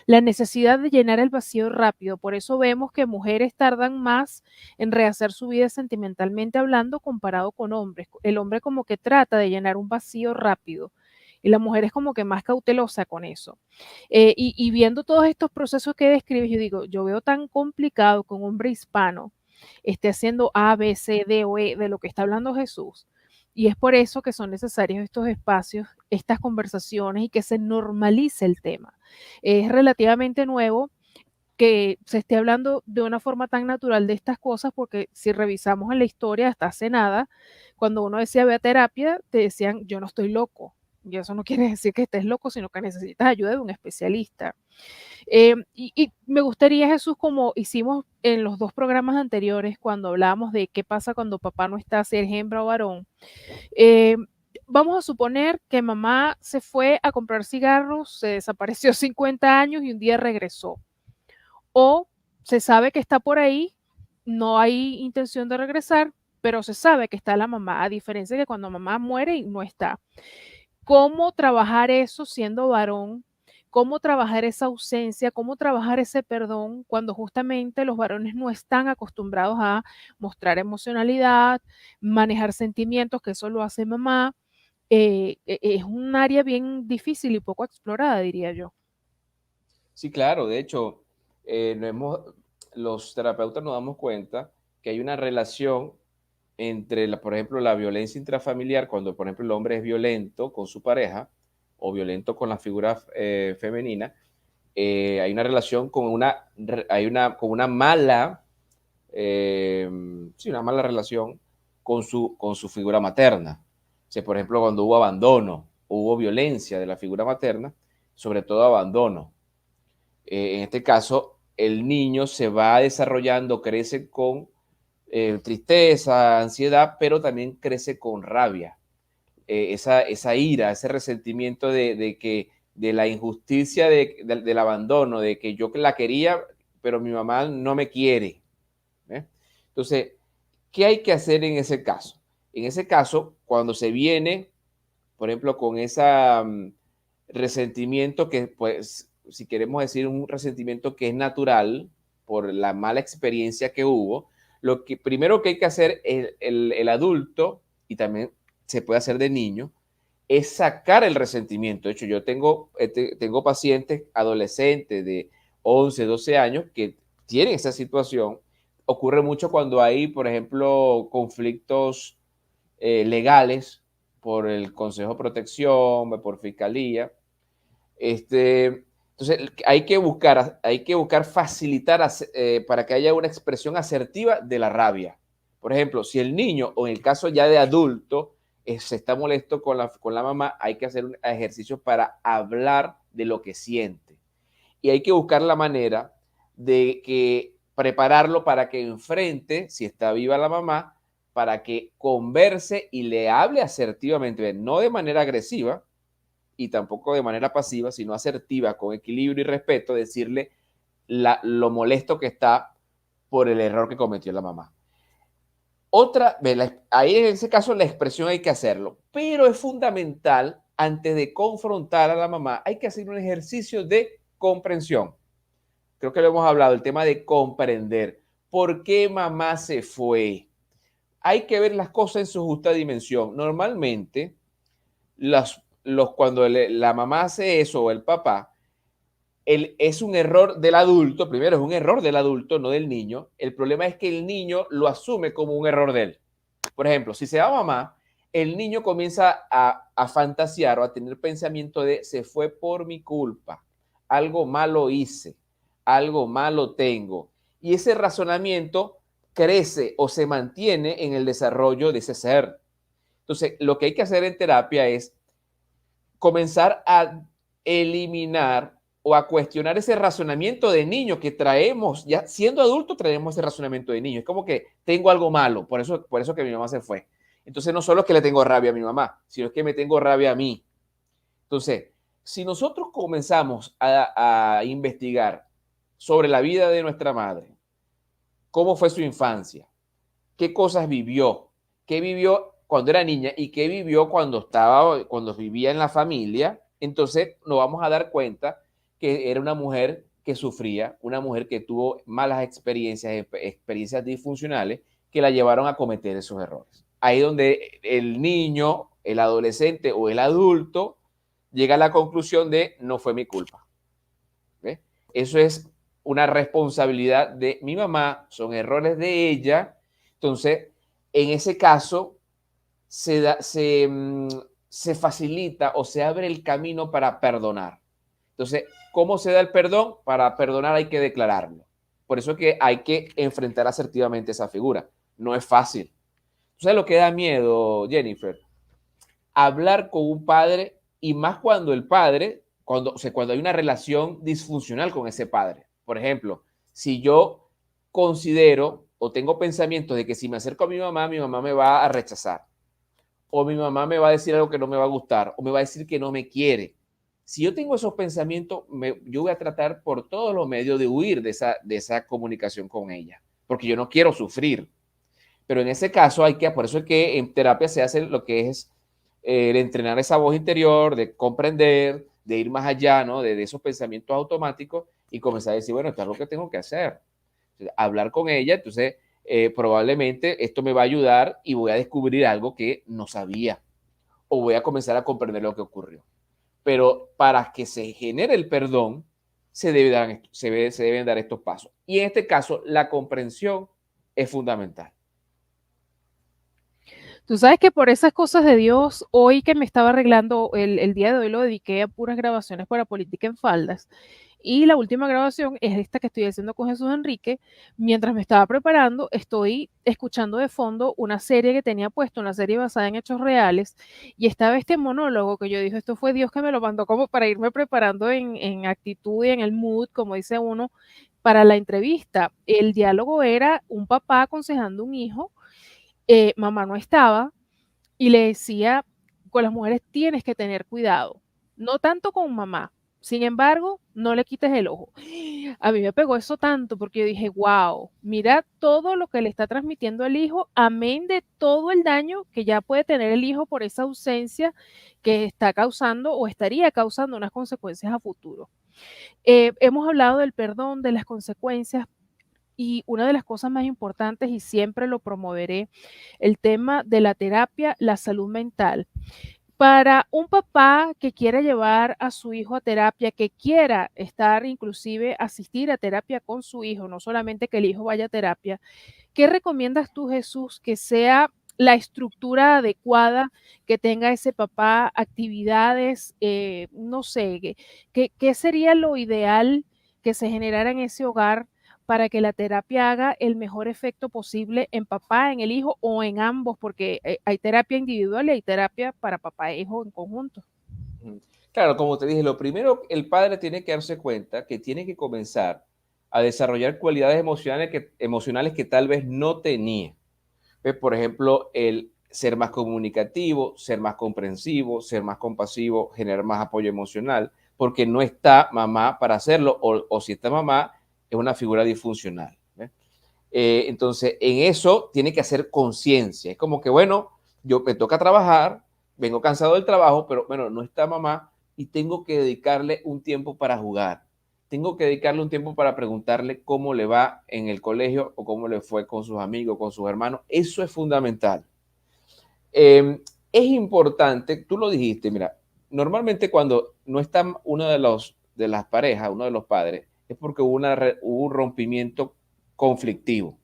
la necesidad de llenar el vacío rápido. Por eso vemos que mujeres tardan más en rehacer su vida sentimentalmente hablando comparado con hombres. El hombre como que trata de llenar un vacío rápido y la mujer es como que más cautelosa con eso. Y viendo todos estos procesos que describes, yo digo, yo veo tan complicado que un hombre hispano esté haciendo A, B, C, D o E de lo que está hablando Jesús. Y es por eso que son necesarios estos espacios estas conversaciones y que se normalice el tema. Es relativamente nuevo que se esté hablando de una forma tan natural de estas cosas, porque si revisamos en la historia hasta hace nada, cuando uno decía ve a terapia, te decían yo no estoy loco. Y eso no quiere decir que estés loco, sino que necesitas ayuda de un especialista. Y me gustaría, Jesús, como hicimos en los dos programas anteriores, cuando hablábamos de qué pasa cuando papá no está, si es hembra o varón, eh, vamos a suponer que mamá se fue a comprar cigarros, se desapareció 50 años y un día regresó. O se sabe que está por ahí, no hay intención de regresar, pero se sabe que está la mamá, a diferencia de cuando mamá muere y no está. ¿Cómo trabajar eso siendo varón? ¿Cómo trabajar esa ausencia? ¿Cómo trabajar ese perdón cuando justamente los varones no están acostumbrados a mostrar emocionalidad, manejar sentimientos, que eso lo hace mamá? Es un área bien difícil y poco explorada, diría yo. Sí, claro, de hecho, no hemos, los terapeutas nos damos cuenta que hay una relación entre, por ejemplo, la violencia intrafamiliar, cuando, por ejemplo, el hombre es violento con su pareja o violento con la figura femenina, hay una relación con con una mala, sí, una mala relación con su figura materna. O sea, por ejemplo, cuando hubo abandono, hubo violencia de la figura materna, sobre todo abandono. En este caso, el niño se va desarrollando, crece con tristeza, ansiedad, pero también crece con rabia, esa ira, ese resentimiento de la injusticia del abandono, de que yo la quería, pero mi mamá no me quiere. ¿Eh? Entonces, ¿qué hay que hacer en ese caso? En ese caso, cuando se viene, por ejemplo, con ese resentimiento que, pues, si queremos decir un resentimiento que es natural por la mala experiencia que hubo, lo que primero que hay que hacer el adulto, y también se puede hacer de niño, es sacar el resentimiento. De hecho, yo tengo pacientes adolescentes de 11, 12 años que tienen esa situación. Ocurre mucho cuando hay, por ejemplo, conflictos legales por el Consejo de Protección, por Fiscalía. Entonces, hay que buscar facilitar para que haya una expresión asertiva de la rabia. Por ejemplo, si el niño, o en el caso ya de adulto, se está molesto con la mamá, hay que hacer un ejercicio para hablar de lo que siente. Y hay que buscar la manera de que prepararlo para que enfrente, si está viva la mamá, para que converse y le hable asertivamente, no de manera agresiva, y tampoco de manera pasiva, sino asertiva, con equilibrio y respeto, decirle lo molesto que está por el error que cometió la mamá. Ahí en ese caso la expresión hay que hacerlo, pero es fundamental, antes de confrontar a la mamá, hay que hacer un ejercicio de comprensión. Creo que lo hemos hablado, el tema de comprender. ¿Por qué mamá se fue? Hay que ver las cosas en su justa dimensión. Normalmente, cuando la mamá hace eso o el papá, es un error del adulto. Primero, es un error del adulto, no del niño. El problema es que el niño lo asume como un error de él. Por ejemplo, si se va mamá, el niño comienza a fantasear o a tener pensamiento de se fue por mi culpa, algo malo hice, algo malo tengo. Y ese razonamiento crece o se mantiene en el desarrollo de ese ser. Entonces, lo que hay que hacer en terapia es comenzar a eliminar o a cuestionar ese razonamiento de niño que traemos, ya siendo adultos traemos ese razonamiento de niño. Es como que tengo algo malo, por eso que mi mamá se fue. Entonces no solo es que le tengo rabia a mi mamá, sino es que me tengo rabia a mí. Entonces, si nosotros comenzamos a investigar sobre la vida de nuestra madre, cómo fue su infancia, qué cosas vivió, qué vivió cuando era niña y qué vivió cuando vivía en la familia, entonces nos vamos a dar cuenta que era una mujer que sufría, una mujer que tuvo malas experiencias, experiencias disfuncionales que la llevaron a cometer esos errores. Ahí donde el niño, el adolescente o el adulto llega a la conclusión de no fue mi culpa. ¿Ve? Eso es una responsabilidad de mi mamá, son errores de ella. Entonces, en ese caso, se facilita o se abre el camino para perdonar. Entonces, ¿cómo se da el perdón? Para perdonar hay que declararlo. Por eso es que hay que enfrentar asertivamente esa figura. No es fácil. ¿Sabes lo que da miedo, Jennifer? Hablar con un padre y más cuando el padre, cuando hay una relación disfuncional con ese padre. Por ejemplo, si yo considero o tengo pensamientos de que si me acerco a mi mamá me va a rechazar, o mi mamá me va a decir algo que no me va a gustar, o me va a decir que no me quiere. Si yo tengo esos pensamientos, yo voy a tratar por todos los medios de huir de esa comunicación con ella, porque yo no quiero sufrir. Pero en ese caso por eso es que en terapia se hace lo que es el entrenar esa voz interior, de comprender, de ir más allá, ¿no? De esos pensamientos automáticos y comenzar a decir, bueno, esto es lo que tengo que hacer. Entonces, hablar con ella, entonces probablemente esto me va a ayudar y voy a descubrir algo que no sabía o voy a comenzar a comprender lo que ocurrió. Pero para que se genere el perdón, se deben dar estos pasos. Y en este caso, la comprensión es fundamental. Tú sabes que por esas cosas de Dios, hoy que me estaba arreglando, el día de hoy lo dediqué a puras grabaciones para Política en Faldas. Y la última grabación es esta que estoy haciendo con Jesús Enrique. Mientras me estaba preparando, estoy escuchando de fondo una serie que tenía puesto, una serie basada en hechos reales, y estaba este monólogo que yo dije, esto fue Dios que me lo mandó como para irme preparando en actitud y en el mood, como dice uno, para la entrevista. El diálogo era un papá aconsejando a un hijo, mamá no estaba, y le decía, con las mujeres tienes que tener cuidado, no tanto con mamá, sin embargo, no le quites el ojo. A mí me pegó eso tanto porque yo dije, wow, mira todo lo que le está transmitiendo el hijo, amén de todo el daño que ya puede tener el hijo por esa ausencia que está causando o estaría causando unas consecuencias a futuro. Hemos hablado del perdón, de las consecuencias, y una de las cosas más importantes, y siempre lo promoveré, el tema de la terapia, la salud mental. Para un papá que quiera llevar a su hijo a terapia, que quiera estar, inclusive asistir a terapia con su hijo, no solamente que el hijo vaya a terapia, ¿qué recomiendas tú, Jesús, que sea la estructura adecuada que tenga ese papá, actividades, no sé, qué sería lo ideal que se generara en ese hogar para que la terapia haga el mejor efecto posible en papá, en el hijo o en ambos? Porque hay terapia individual y hay terapia para papá e hijo en conjunto. Claro, como te dije, lo primero, el padre tiene que darse cuenta que tiene que comenzar a desarrollar cualidades emocionales que tal vez no tenía. Por ejemplo, el ser más comunicativo, ser más comprensivo, ser más compasivo, generar más apoyo emocional, porque no está mamá para hacerlo, o si está mamá, es una figura disfuncional. Entonces, en eso tiene que hacer conciencia. Es como que, bueno, yo me toca trabajar, vengo cansado del trabajo, pero bueno, no está mamá y tengo que dedicarle un tiempo para jugar. Tengo que dedicarle un tiempo para preguntarle cómo le va en el colegio o cómo le fue con sus amigos, con sus hermanos. Eso es fundamental. Es importante, tú lo dijiste, mira, normalmente cuando no está uno de las parejas, uno de los padres, es porque hubo un rompimiento conflictivo.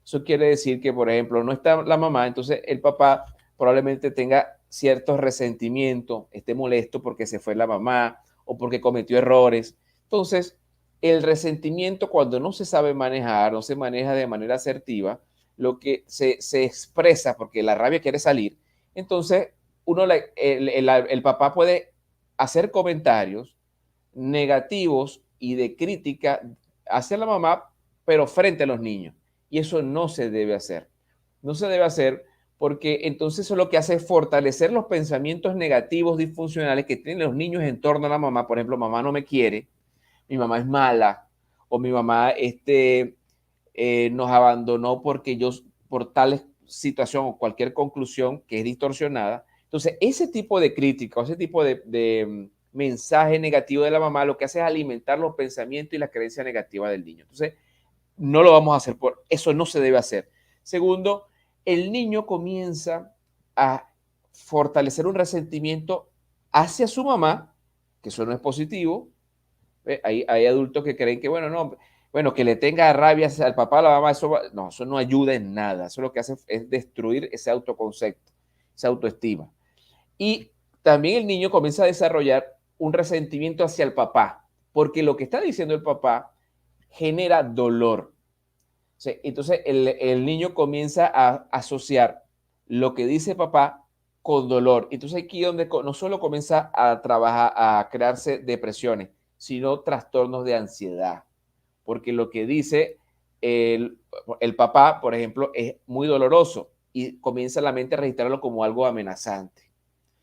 Eso quiere decir que, por ejemplo, no está la mamá, entonces el papá probablemente tenga ciertos resentimientos, esté molesto porque se fue la mamá o porque cometió errores. Entonces, el resentimiento cuando no se sabe manejar, no se maneja de manera asertiva, lo que se expresa porque la rabia quiere salir, entonces el papá puede hacer comentarios negativos y de crítica hacia la mamá, pero frente a los niños. Y eso no se debe hacer. No se debe hacer porque entonces eso lo que hace es fortalecer los pensamientos negativos disfuncionales que tienen los niños en torno a la mamá. Por ejemplo, mamá no me quiere, mi mamá es mala, o mi mamá nos abandonó porque yo, por tal situación o cualquier conclusión que es distorsionada. Entonces, ese tipo de crítica, o ese tipo de mensaje negativo de la mamá, lo que hace es alimentar los pensamientos y las creencias negativas del niño. Entonces, no lo vamos a hacer, eso no se debe hacer. Segundo, el niño comienza a fortalecer un resentimiento hacia su mamá, que eso no es positivo. Hay adultos que creen que, bueno, no, bueno, que le tenga rabia al papá, a la mamá, eso no ayuda en nada. Eso lo que hace es destruir ese autoconcepto, esa autoestima. Y también el niño comienza a desarrollar un resentimiento hacia el papá, porque lo que está diciendo el papá genera dolor. Entonces el niño comienza a asociar lo que dice papá con dolor. Entonces aquí donde no solo comienza a trabajar, a crearse depresiones, sino trastornos de ansiedad. Porque lo que dice el, el papá, por ejemplo, es muy doloroso y comienza la mente a registrarlo como algo amenazante.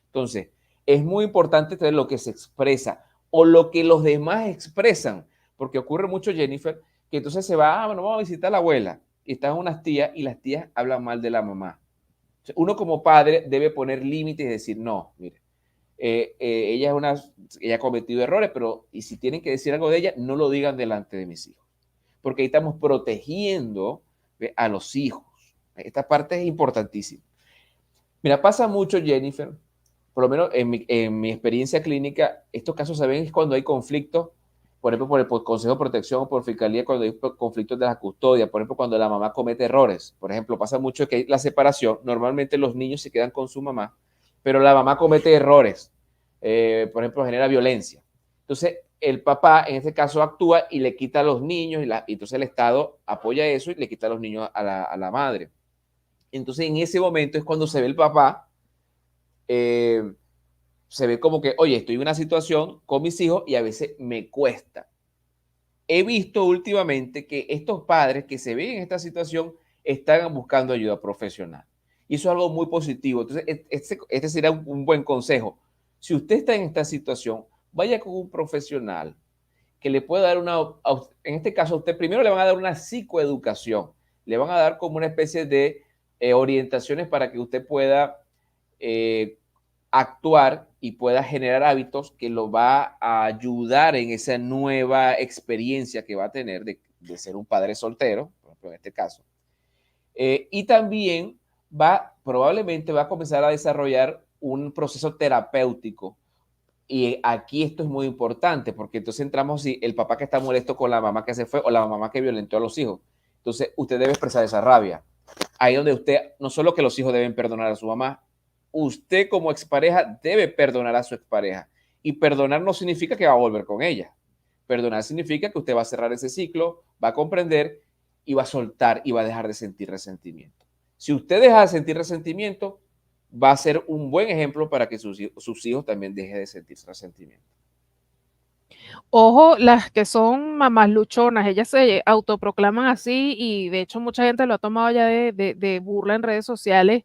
Entonces, es muy importante tener lo que se expresa o lo que los demás expresan, porque ocurre mucho, Jennifer, que entonces se va, bueno, vamos a visitar a la abuela y están unas tías y las tías hablan mal de la mamá. Uno como padre debe poner límites y decir, no, mire, ella es una, ella ha cometido errores, pero y si tienen que decir algo de ella, no lo digan delante de mis hijos, porque ahí estamos protegiendo a los hijos. Esta parte es importantísima. Mira, pasa mucho, Jennifer, por lo menos en mi experiencia clínica, estos casos se ven es cuando hay conflictos, por ejemplo, por Consejo de Protección o por Fiscalía, cuando hay conflictos de la custodia, por ejemplo, cuando la mamá comete errores. Por ejemplo, pasa mucho que hay la separación, normalmente los niños se quedan con su mamá, pero la mamá comete errores, por ejemplo, genera violencia. Entonces, el papá en este caso actúa y le quita a los niños, y entonces el Estado apoya eso y le quita a los niños a la madre. Entonces, en ese momento es cuando se ve el papá se ve como que, oye, estoy en una situación con mis hijos y a veces me cuesta. He visto últimamente que estos padres que se ven en esta situación están buscando ayuda profesional. Y eso es algo muy positivo. Entonces, este sería un buen consejo. Si usted está en esta situación, vaya con un profesional que le pueda dar una, en este caso, a usted primero le van a dar una psicoeducación, le van a dar como una especie de orientaciones para que usted pueda actuar y pueda generar hábitos que lo va a ayudar en esa nueva experiencia que va a tener de ser un padre soltero, por ejemplo, en este caso. Y también probablemente va a comenzar a desarrollar un proceso terapéutico. Y aquí esto es muy importante, porque entonces entramos si el papá que está molesto con la mamá que se fue o la mamá que violentó a los hijos. Entonces usted debe expresar esa rabia. Ahí donde usted, no solo que los hijos deben perdonar a su mamá, usted como expareja debe perdonar a su expareja. Y perdonar no significa que va a volver con ella. Perdonar significa que usted va a cerrar ese ciclo, va a comprender y va a soltar y va a dejar de sentir resentimiento. Si usted deja de sentir resentimiento, va a ser un buen ejemplo para que sus hijos también dejen de sentir resentimiento. Ojo, las que son mamás luchonas, ellas se autoproclaman así y de hecho mucha gente lo ha tomado ya de burla en redes sociales.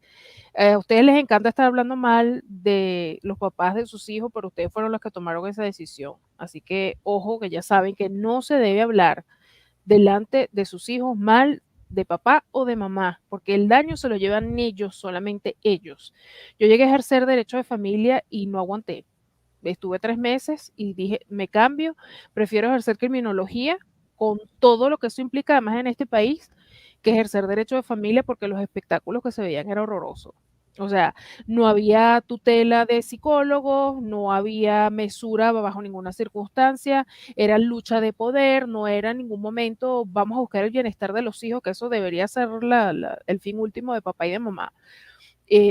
A ustedes les encanta estar hablando mal de los papás de sus hijos, pero ustedes fueron los que tomaron esa decisión. Así que ojo, que ya saben que no se debe hablar delante de sus hijos mal de papá o de mamá, porque el daño se lo llevan ellos, solamente ellos. Yo llegué a ejercer derecho de familia y no aguanté. Estuve 3 meses y dije, me cambio, prefiero ejercer criminología con todo lo que eso implica, además en este país, que ejercer derecho de familia, porque los espectáculos que se veían era horroroso. O sea, no había tutela de psicólogos, no había mesura bajo ninguna circunstancia, era lucha de poder, no era en ningún momento vamos a buscar el bienestar de los hijos, que eso debería ser el fin último de papá y de mamá.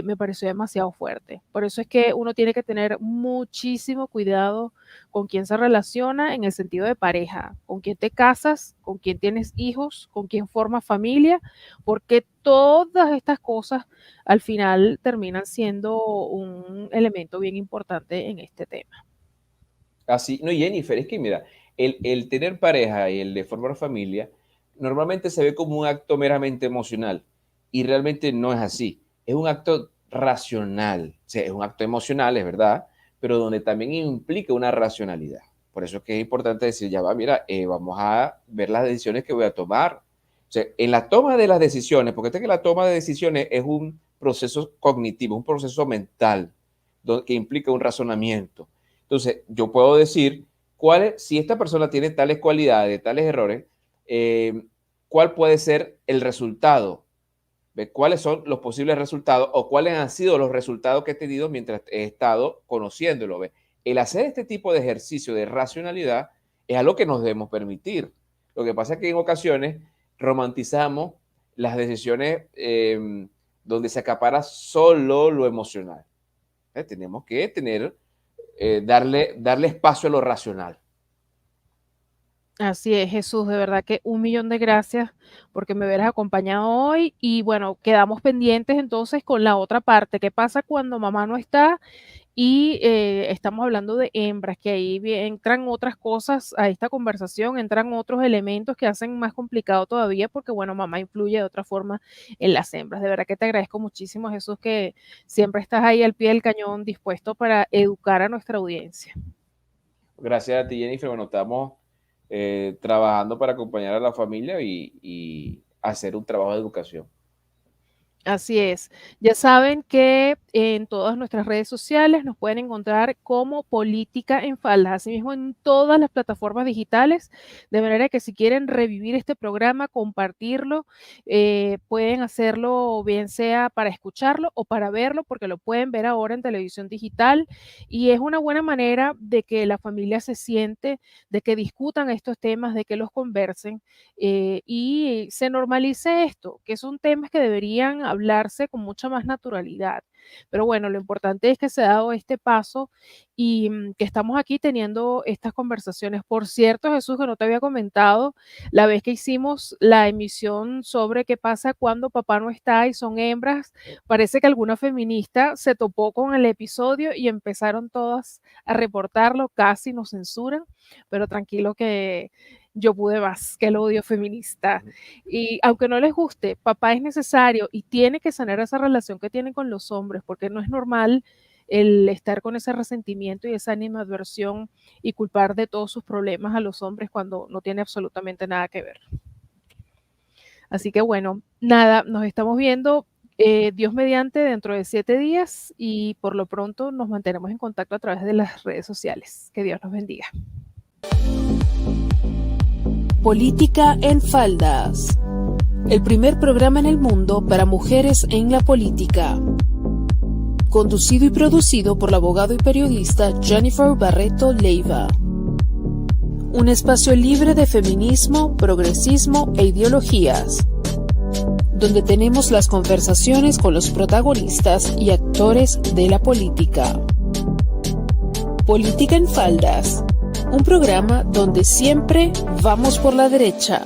Me pareció demasiado fuerte. Por eso es que uno tiene que tener muchísimo cuidado con quién se relaciona en el sentido de pareja, con quién te casas, con quién tienes hijos, con quién formas familia, porque todas estas cosas al final terminan siendo un elemento bien importante en este tema. Así, no, Jennifer, es que mira, el tener pareja y el de formar familia normalmente se ve como un acto meramente emocional y realmente no es así. Es un acto racional, o sea, es un acto emocional, es verdad, pero donde también implica una racionalidad. Por eso es que es importante decir, ya va, mira, vamos a ver las decisiones que voy a tomar. O sea, en la toma de las decisiones, porque que la toma de decisiones es un proceso cognitivo, un proceso mental, que implica un razonamiento. Entonces, yo puedo decir si esta persona tiene tales cualidades, tales errores, cuál puede ser el resultado, ¿ve? Cuáles son los posibles resultados o cuáles han sido los resultados que he tenido mientras he estado conociéndolo. ¿Ve? El hacer este tipo de ejercicio de racionalidad es algo que nos debemos permitir. Lo que pasa es que en ocasiones romantizamos las decisiones donde se acapara solo lo emocional. Tenemos que darle espacio a lo racional. Así es, Jesús, de verdad que 1.000.000 de gracias porque me hubieras acompañado hoy y bueno, quedamos pendientes entonces con la otra parte. ¿Qué pasa cuando mamá no está? Y estamos hablando de hembras, que ahí entran otras cosas a esta conversación, entran otros elementos que hacen más complicado todavía porque, bueno, mamá influye de otra forma en las hembras. De verdad que te agradezco muchísimo, Jesús, que siempre estás ahí al pie del cañón dispuesto para educar a nuestra audiencia. Gracias a ti, Jennifer. Bueno, estamos trabajando para acompañar a la familia y hacer un trabajo de educación. Así es. Ya saben que en todas nuestras redes sociales nos pueden encontrar como Política en Faldas, asimismo en todas las plataformas digitales, de manera que si quieren revivir este programa, compartirlo, pueden hacerlo bien sea para escucharlo o para verlo, porque lo pueden ver ahora en televisión digital y es una buena manera de que la familia se siente, de que discutan estos temas, de que los conversen y se normalice esto, que son temas que deberían hablarse con mucha más naturalidad. Pero bueno, lo importante es que se ha dado este paso y que estamos aquí teniendo estas conversaciones. Por cierto, Jesús, que no te había comentado, la vez que hicimos la emisión sobre qué pasa cuando papá no está y son hembras, parece que alguna feminista se topó con el episodio y empezaron todas a reportarlo, casi nos censuran, pero tranquilo que yo pude más que el odio feminista. Y aunque no les guste, papá es necesario y tiene que sanar esa relación que tienen con los hombres, porque no es normal el estar con ese resentimiento y esa animadversión y culpar de todos sus problemas a los hombres cuando no tiene absolutamente nada que ver. Así que bueno, nada, nos estamos viendo Dios mediante dentro de 7 días y por lo pronto nos mantenemos en contacto a través de las redes sociales. Que Dios nos bendiga. Política en Faldas, el primer programa en el mundo para mujeres en la política. Conducido y producido por la abogado y periodista Jennifer Barreto Leiva. Un espacio libre de feminismo, progresismo e ideologías, donde tenemos las conversaciones con los protagonistas y actores de la política. Política en Faldas. Un programa donde siempre vamos por la derecha.